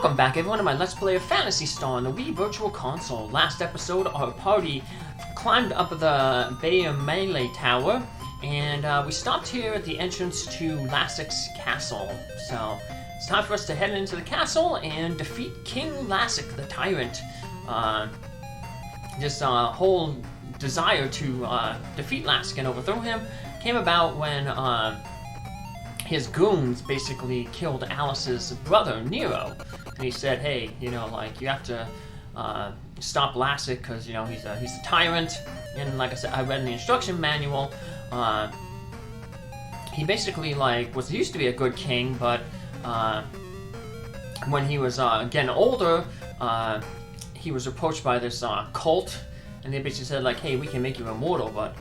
Welcome back everyone to my Let's Play of Phantasy Star on the Wii Virtual Console. Last episode, our party climbed up the Bay Melee Tower, and we stopped here at the entrance to Lassic's castle. So, it's time for us to head into the castle and defeat King Lassic, the tyrant. This whole desire to defeat Lassic and overthrow him came about when his goons basically killed Alice's brother, Nero. And he said, hey, you know, like, you have to stop Lassic because, you know, he's a tyrant. And like I said, I read in the instruction manual, he basically, like, used to be a good king, but when he was getting older, he was approached by this cult, and they basically said, like, hey, we can make you immortal, but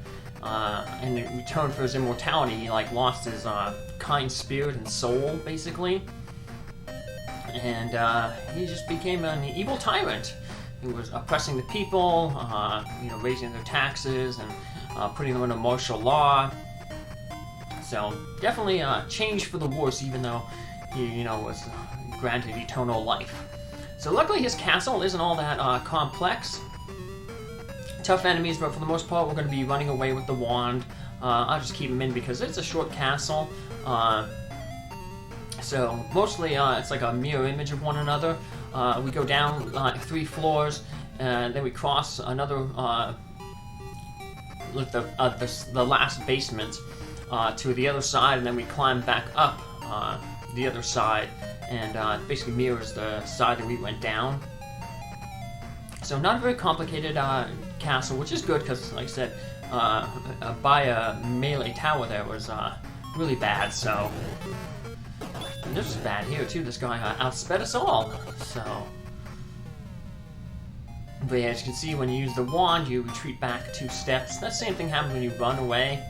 in return for his immortality, he, like, lost his kind spirit and soul, basically. And he just became an evil tyrant. He was oppressing the people, you know, raising their taxes and putting them under martial law. So definitely a change for the worse, even though he, you know, was granted eternal life. So luckily his castle isn't all that complex. Tough enemies, but for the most part we're going to be running away with the wand. I'll just keep them in because it's a short castle. So mostly it's like a mirror image of one another. We go down 3 floors, and then we cross another, the last basement to the other side, and then we climb back up the other side, and basically mirrors the side that we went down. So not a very complicated castle, which is good because, like I said, by a melee tower there was really bad. So. And this is bad here too. This guy outsped us all. So, but yeah, as you can see, when you use the wand, you retreat back 2 steps. That same thing happens when you run away.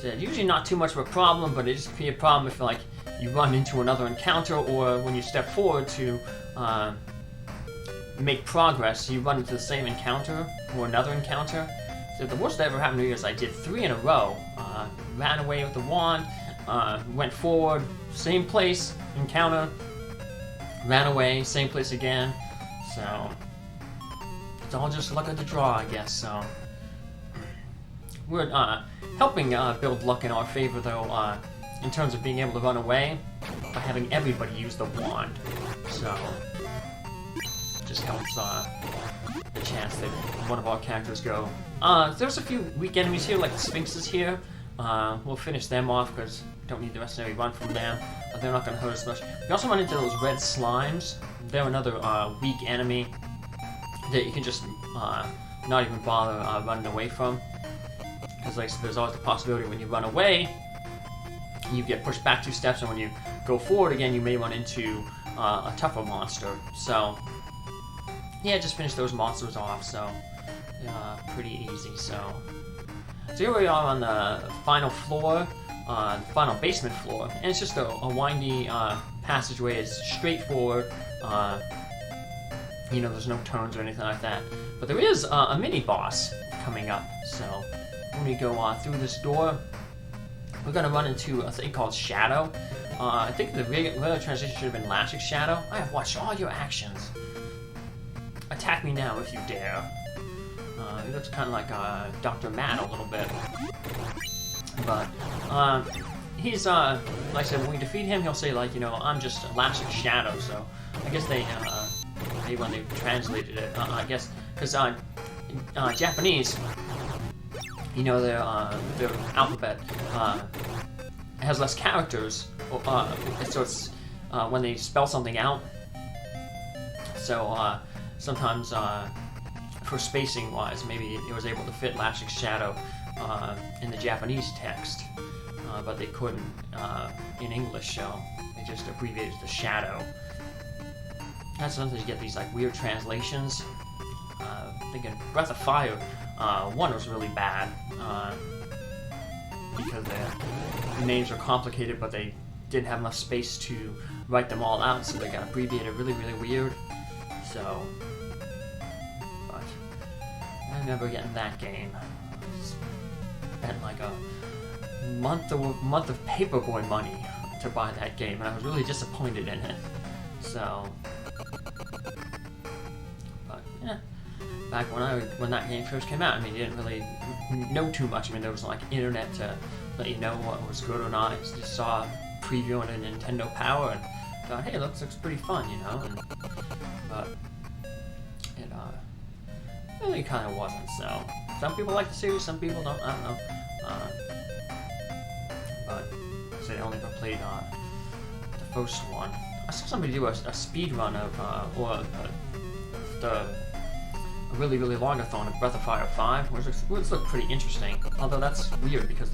So usually not too much of a problem, but it just can be a problem if like you run into another encounter, or when you step forward to make progress, you run into the same encounter or another encounter. So the worst that ever happened to me is I did 3 in a row. Ran away with the wand. Went forward, same place, encounter, ran away, same place again. So it's all just luck of the draw, I guess. So we're helping build luck in our favor, though, in terms of being able to run away by having everybody use the wand. So it just helps the chance that one of our characters go. There's a few weak enemies here, like the Sphinxes here. We'll finish them off because we don't need the necessary run from them. They're not going to hurt us much. We also run into those red slimes. They're another weak enemy that you can just not even bother running away from. Because like there's always the possibility when you run away, you get pushed back 2 steps, and when you go forward again, you may run into a tougher monster. So yeah, just finish those monsters off. So pretty easy. So here we are on the final floor, the final basement floor, and it's just a windy passageway. It's straightforward. You know, there's no turns or anything like that. But there is a mini boss coming up. So when we go through this door, we're gonna run into a thing called Shadow. I think the regular translation should have been Lassic's Shadow. I have watched all your actions. Attack me now if you dare. He looks kind of like Dr. Matt a little bit. But he's, like I said, when we defeat him, he'll say, like, you know, I'm just Lassic's Shadow. So I guess they when they translated it, I guess, because Japanese, you know, their alphabet has less characters, so it's when they spell something out. So sometimes. For spacing wise, maybe it was able to fit Lassic's Shadow in the Japanese text, but they couldn't in English, so they just abbreviated the Shadow. That's sometimes you get these like weird translations. Thinking Breath of Fire 1 was really bad because the names are complicated, but they didn't have enough space to write them all out, so they got abbreviated really, really weird. So. I remember getting that game. I spent like a month of paperboy money to buy that game, and I was really disappointed in it. So yeah. Back when that game first came out, I mean, you didn't really know too much. I mean, there was like internet to let you know what was good or not. You just saw a preview on a Nintendo Power and thought, hey, looks pretty fun, you know. But it really kind of wasn't. So some people like the series, some people don't. I don't know. But so they only ever played the first one. I saw somebody do a speed run of a really longathon of Breath of Fire 5, which looked pretty interesting. Although that's weird because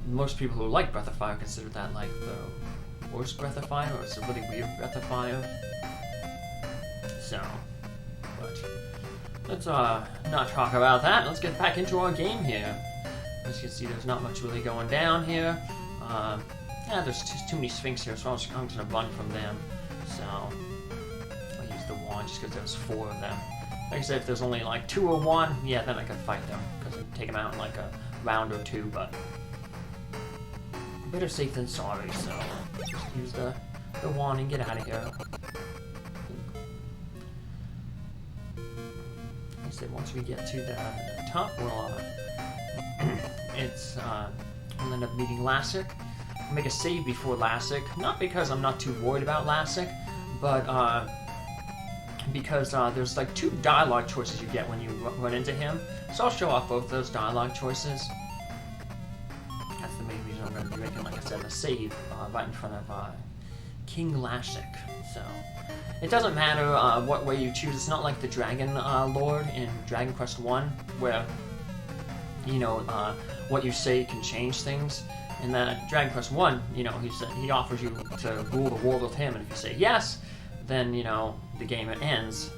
most people who like Breath of Fire consider that like the worst Breath of Fire, or it's a really weird Breath of Fire. So, but let's not talk about that. Let's get back into our game here. As you can see, there's not much really going down here. Yeah, there's too many Sphinx here, so I'm just gonna run from them. So I'll use the wand just because there's 4 of them. Like I said, if there's only like 2 or 1, yeah, then I could fight them because it'd take them out in like a round or 2. But better safe than sorry. So just use the wand and get out of here. Like I said, once we get to the top, we'll we'll end up meeting Lassic. I'll make a save before Lassic, not because I'm not too worried about Lassic, but because there's like 2 dialogue choices you get when you run into him. So I'll show off both those dialogue choices. That's the main reason I'm going to be making, like I said, a save right in front of King Lassic. So it doesn't matter what way you choose. It's not like the Dragon Lord in Dragon Quest I, where you know what you say can change things. In that Dragon Quest I, you know, he offers you to rule the world with him, and if you say yes, then you know the game ends.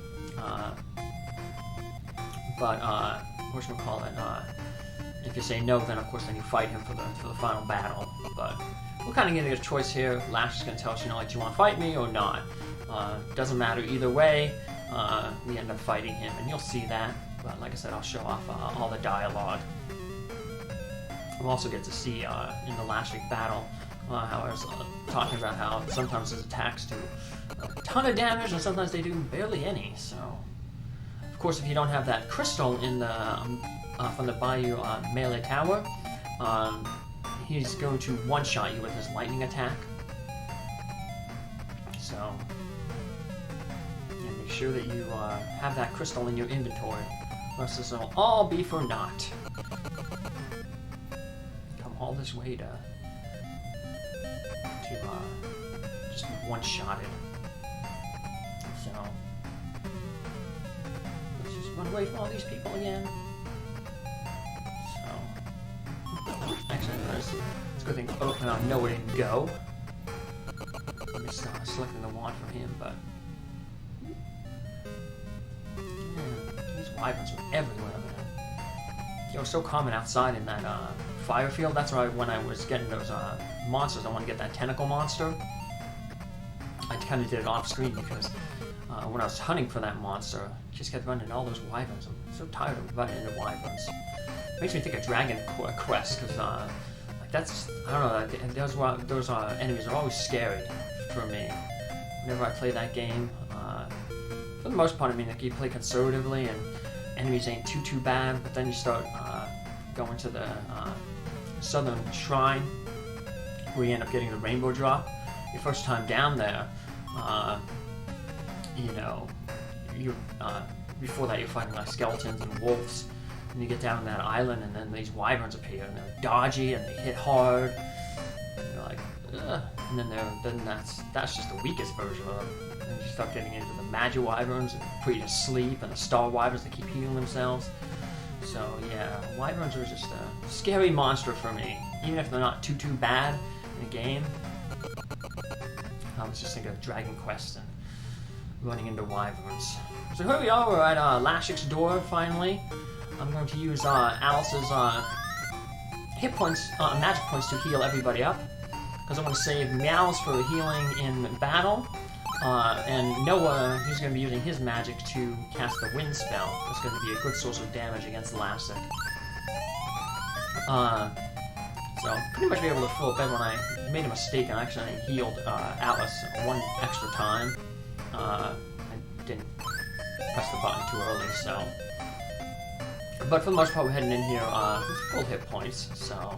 If you say no, then of course then you fight him for the final battle. But we're kind of getting a choice here. Lash is going to tell us, you know, like, do you want to fight me or not? Doesn't matter either way. We end up fighting him, and you'll see that. But like I said, I'll show off all the dialogue. We'll also get to see in the Lassic battle how I was talking about how sometimes his attacks do a ton of damage and sometimes they do barely any. So, of course, if you don't have that crystal in the from the Myau melee tower, he's going to one-shot you with his lightning attack. So, yeah, make sure that you have that crystal in your inventory, or else this will all be for naught. Come all this way to just be one-shotted. So let's just run away from all these people again. So actually, it's a good thing. Oh, I know where to go. I'm just selecting the wand from him, but yeah, these wyverns are everywhere, man. They were so common outside in that fire field. That's why when I was getting those monsters, I want to get that tentacle monster. I kind of did it off screen because when I was hunting for that monster, I just kept running into all those wyverns. I'm so tired of running into wyverns. Makes me think of Dragon Quest because like that's, I don't know, those enemies are always scary for me. Whenever I play that game, for the most part, I mean, like, you play conservatively and enemies ain't too bad, but then you start going to the Southern Shrine where you end up getting the rainbow drop. Your first time down there, you know, before that you're fighting like skeletons and wolves, and you get down on that island, and then these wyverns appear, and they're dodgy and they hit hard. And you're like, ugh. And then that's just the weakest version of them. And you start getting into the magic wyverns that put you to sleep, and the star wyverns that keep healing themselves. So yeah, wyverns are just a scary monster for me, even if they're not too bad in a game. I was just thinking of Dragon Quest and running into wyverns. So here we are, we're at Lassic's door finally. I'm going to use Alice's hit points, magic points to heal everybody up, because I want to save Myau's for healing in battle. And Noah, he's going to be using his magic to cast the wind spell. That's going to be a good source of damage against Lassic. So, pretty much be able to fill up bed when I made a mistake and actually healed Alice one extra time. I didn't pressed the button too early, so. But for the most part, we're heading in here with full hit points, so.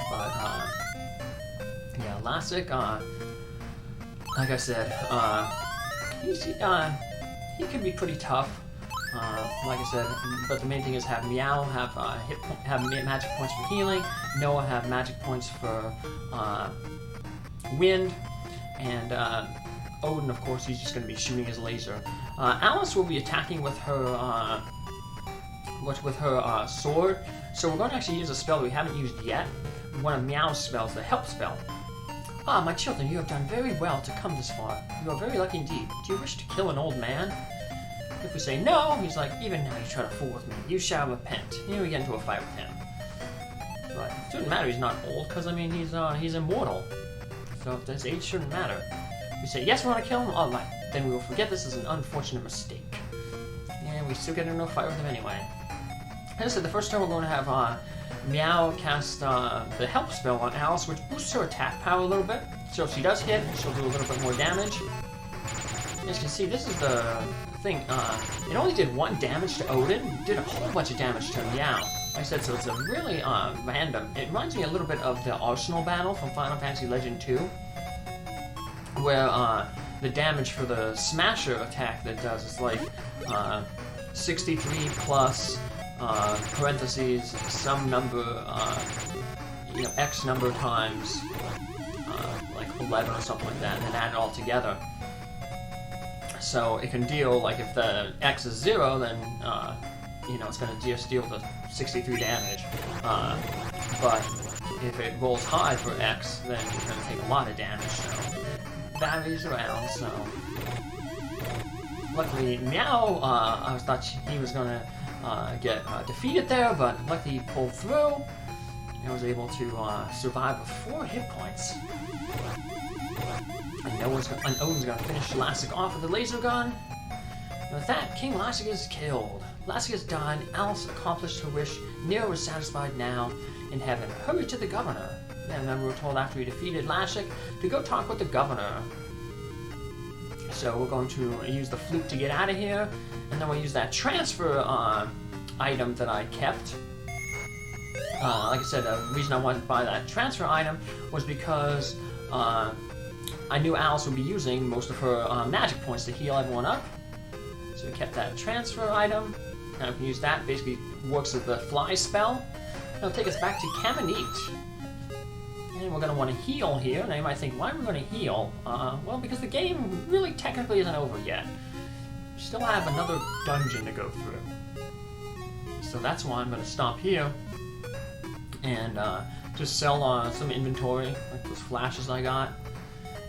But, yeah, Lassic, like I said, he can be pretty tough. Like I said, but the main thing is have Myau have magic points for healing, Noah have magic points for wind, and Odin, of course, he's just going to be shooting his laser. Alice will be attacking with her sword, so we're going to actually use a spell that we haven't used yet. One of Myau's spells, the help spell. Ah, my children, you have done very well to come this far. You are very lucky indeed. Do you wish to kill an old man? If we say no, he's like, even now you try to fool with me. You shall repent. Here we get into a fight with him. But it shouldn't matter, he's not old, because, I mean, he's immortal. So if his age shouldn't matter. We say, yes, we want to kill him? Alright. Then we will forget this is an unfortunate mistake. And we still get into a fight with him anyway. As I said, the first turn we're going to have Myau cast the help spell on Alice, which boosts her attack power a little bit. So if she does hit, she'll do a little bit more damage. As you can see, this is the thing. It only did 1 damage to Odin, it did a whole bunch of damage to Myau. Like I said, so it's a really random. It reminds me a little bit of the Arsenal battle from Final Fantasy Legend 2, where the damage for the Smasher attack that does is like 63 plus parentheses some number, X number times like 11 or something like that, and then add it all together. So it can deal, like, if the X is 0, then, it's going to just deal the 63 damage. But if it rolls high for X, then it's going to take a lot of damage, so it varies around, so. Luckily, Myau, I thought he was going to get defeated there, but luckily he pulled through, and was able to survive with 4 hit points. And Odin's gonna finish Lassic off with a laser gun. And with that, King Lassic is killed. Lassic is done, Alice accomplished her wish, Nero is satisfied now in heaven. Hurry to the governor. And then we were told after we defeated Lassic to go talk with the governor. So we're going to use the flute to get out of here, and then we'll use that transfer item that I kept. Like I said, the reason I wanted to buy that transfer item was because I knew Alice would be using most of her magic points to heal everyone up. So we kept that transfer item. Now we can use that. Basically works as the fly spell. It'll take us back to Caminite. And we're going to want to heal here. Now you might think, why are we going to heal? Well, because the game really technically isn't over yet. We still have another dungeon to go through. So that's why I'm going to stop here. And just sell some inventory, like those flashes I got.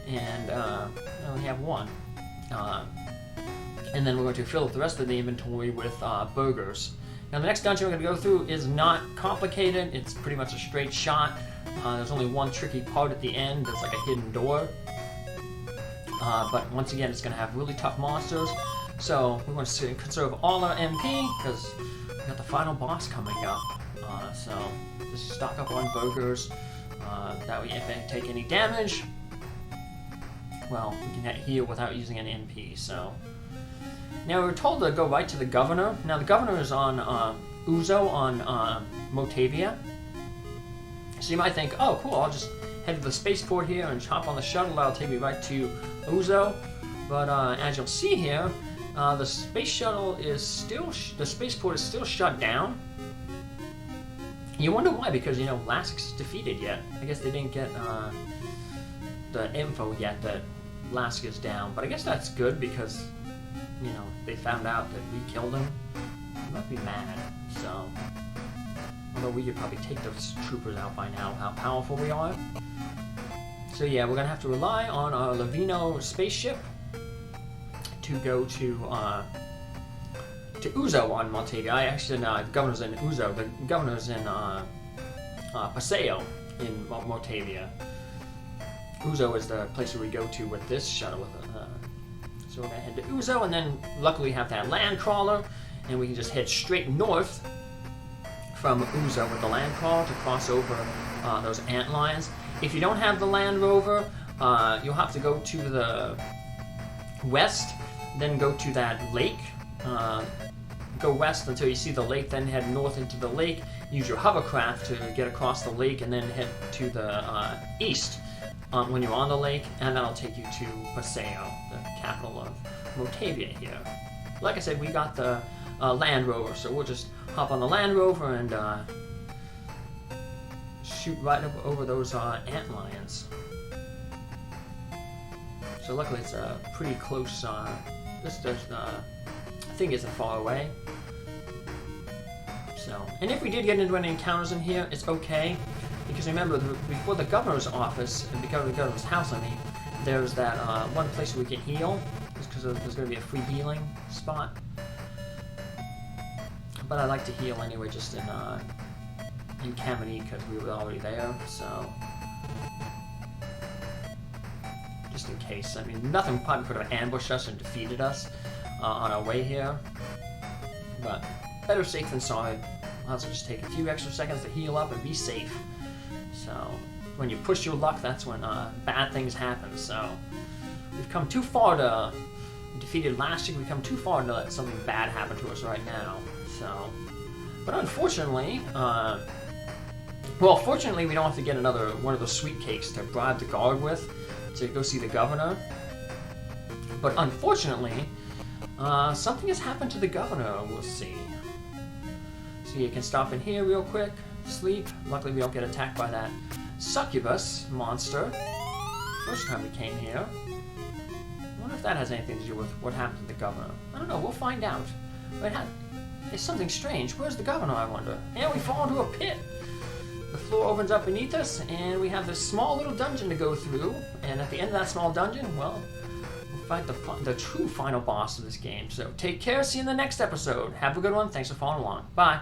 And I only have 1. And then we're going to fill up the rest of the inventory with burgers. Now the next dungeon we're going to go through is not complicated, it's pretty much a straight shot. There's only one tricky part at the end, there's like a hidden door. But once again, it's going to have really tough monsters. So we want to conserve all our MP, because we got the final boss coming up. So just stock up on burgers, that way if they take any damage, well, we can heal without using an NP, so. Now we were told to go right to the governor. Now the governor is on Uzo on Motavia. So you might think, oh cool, I'll just head to the spaceport here and hop on the shuttle, that'll take me right to Uzo. But as you'll see here, the space shuttle is still, the spaceport is still shut down. You wonder why, because, Lassic's defeated yet. I guess they didn't get the info yet that Lassic is down, but I guess that's good because, they found out that we killed him. They might be mad, so. Although we could probably take those troopers out by now, how powerful we are. So yeah, we're gonna have to rely on our Lavino spaceship to go to Uzo on Montavia. The governor's in Uzo. The governor's in Paseo in Montavia. Uzo is the place where we go to with this shuttle. So we're gonna head to Uzo, and then luckily we have that land crawler, and we can just head straight north from Uzo with the land crawler to cross over those ant lions. If you don't have the Land Rover, you'll have to go to the west then go to that lake. Go west until you see the lake, then head north into the lake. Use your hovercraft to get across the lake, and then head to the east when you're on the lake, and that'll take you to Paseo, the capital of Motavia here. Like I said, we got the Land Rover, so we'll just hop on the Land Rover and shoot right up over those antlions. So luckily it's pretty close. This thing isn't far away. So, and if we did get into any encounters in here, it's okay, because remember, before the governor's office, and because of the governor's house, I mean, there's that one place where we can heal, just because there's going to be a free healing spot. But I like to heal anyway, just in Kamini, because we were already there, so just in case. I mean, nothing probably could have ambushed us and defeated us on our way here, but better safe than sorry. I'll also just take a few extra seconds to heal up and be safe. So, when you push your luck, that's when bad things happen. So, we've come too far to defeated Lassic. We've come too far to let something bad happen to us right now. So, but unfortunately, well, fortunately, we don't have to get another one of those sweet cakes to bribe the guard with to go see the governor. But unfortunately, something has happened to the governor. We'll see. So you can stop in here real quick, sleep. Luckily we don't get attacked by that succubus monster. First time we came here. I wonder if that has anything to do with what happened to the governor. I don't know, we'll find out. But it's something strange. Where's the governor, I wonder? And we fall into a pit. The floor opens up beneath us, and we have this small little dungeon to go through. And at the end of that small dungeon, well, we'll fight the true final boss of this game. So take care, see you in the next episode. Have a good one, thanks for following along. Bye.